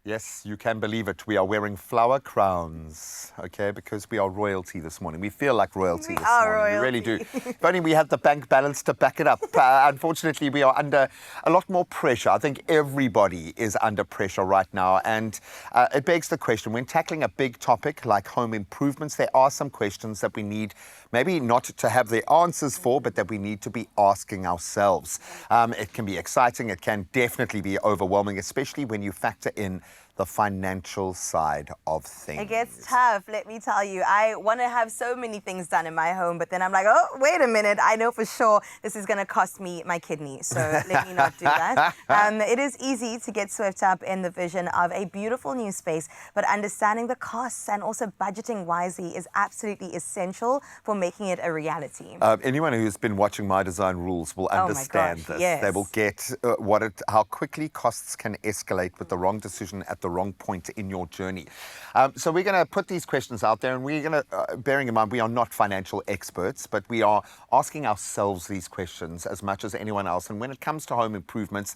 Yes, you can believe it. We are wearing flower crowns, okay, because we are royalty this morning. We feel like royalty this morning. Royalty. We really do. If only we had the bank balance to back it up. Unfortunately, we are under a lot more pressure. I think everybody is under pressure right now. And it begs the question, when tackling a big topic like home improvements, there are some questions that we need maybe not to have the answers for, but that we need to be asking ourselves. It can be exciting. It can definitely be overwhelming, especially when you factor in the financial side of things. It gets tough, let me tell you. I want to have so many things done in my home, but then I'm like, oh, wait a minute. I know for sure this is going to cost me my kidney, so let me not do that. It is easy to get swept up in the vision of a beautiful new space, but understanding the costs and also budgeting wisely is absolutely essential for making it a reality. Anyone who's been watching My Design Rules will understand this. Yes. They will get how quickly costs can escalate with the wrong decision at the wrong point in your journey. So we're going to put these questions out there, and we're going to, bearing in mind we are not financial experts, but we are asking ourselves these questions as much as anyone else. And when it comes to home improvements,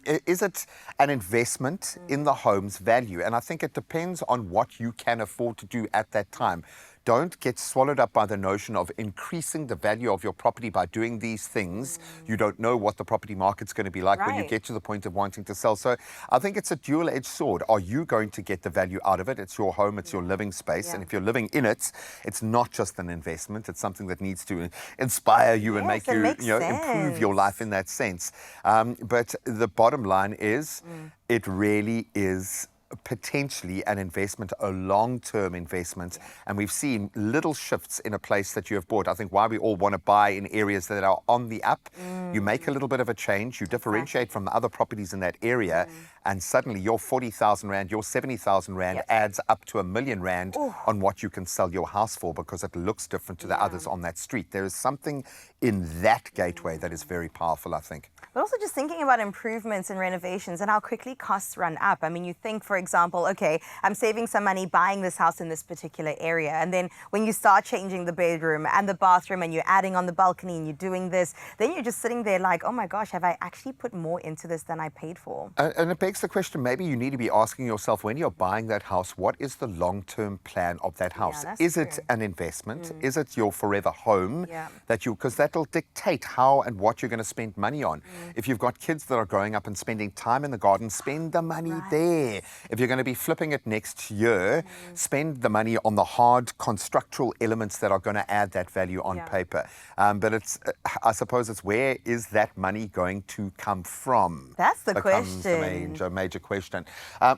is it an investment in the home's value? And I think it depends on what you can afford to do at that time. Don't get swallowed up by the notion of increasing the value of your property by doing these things. You don't know what the property market's going to be like when you get to the point of wanting to sell. So I think it's a dual-edged sword. Are you going to get the value out of it? It's your home, it's your living space. And if you're living in it, it's not just an investment. It's something that needs to inspire you and make you, improve your life in that sense. But the bottom line is, it really is potentially an investment, a long-term investment. And we've seen little shifts in a place that you have bought. I think why we all want to buy in areas that are on the up, you make a little bit of a change, you differentiate from the other properties in that area, and suddenly your 40,000 Rand, your 70,000 Rand adds up to R1 million on what you can sell your house for, because it looks different to the others on that street. There is something in that gateway that is very powerful, I think. But also just thinking about improvements and renovations and how quickly costs run up. I mean, you think, for example, okay, I'm saving some money buying this house in this particular area. And then when you start changing the bedroom and the bathroom and you're adding on the balcony and you're doing this, then you're just sitting there like, oh my gosh, have I actually put more into this than I paid for? And it begs the question, maybe you need to be asking yourself, when you're buying that house, what is the long-term plan of that house? Is it an investment? Is it your forever home that because that'll dictate how and what you're going to spend money on. If you've got kids that are growing up and spending time in the garden, spend the money there. If you're going to be flipping it next year, spend the money on the hard constructural elements that are going to add that value on paper. But it's, I suppose it's, where is that money going to come from? That's the Becomes question. the major question.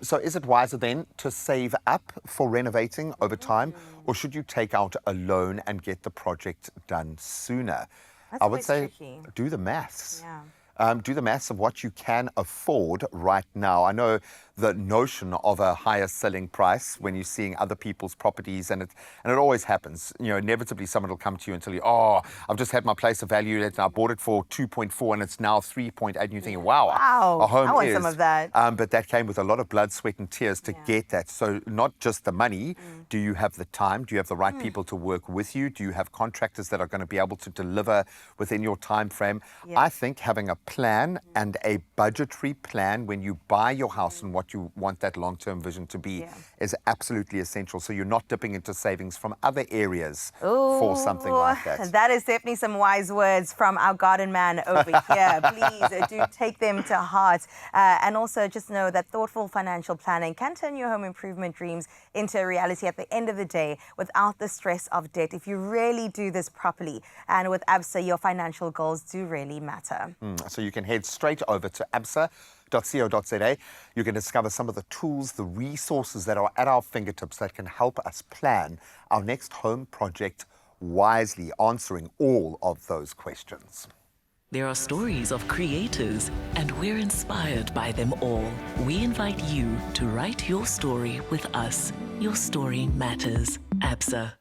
So is it wiser then to save up for renovating over time, or should you take out a loan and get the project done sooner? That's I would say tricky. do the maths. Do the maths of what you can afford right now. I know the notion of a higher selling price when you're seeing other people's properties, and it always happens. You know, inevitably someone will come to you and tell you, oh, I've just had my place evaluated and I bought it for 2.4 and it's now 3.8, and you're thinking, wow, a home I want some of that. But that came with a lot of blood, sweat and tears to get that. So not just the money, do you have the time? Do you have the right people to work with you? Do you have contractors that are going to be able to deliver within your time frame? I think having a plan and a budgetary plan when you buy your house and what you want that long-term vision to be is absolutely essential. So you're not dipping into savings from other areas for something like that. That is definitely some wise words from our garden man over here. Please do take them to heart. And also just know that thoughtful financial planning can turn your home improvement dreams into a reality at the end of the day without the stress of debt. If you really do this properly, and with ABSA, your financial goals do really matter. So you can head straight over to absa.co.za. You can discover some of the tools, the resources that are at our fingertips that can help us plan our next home project wisely, answering all of those questions. There are stories of creators, and we're inspired by them all. We invite you to write your story with us. Your story matters. ABSA.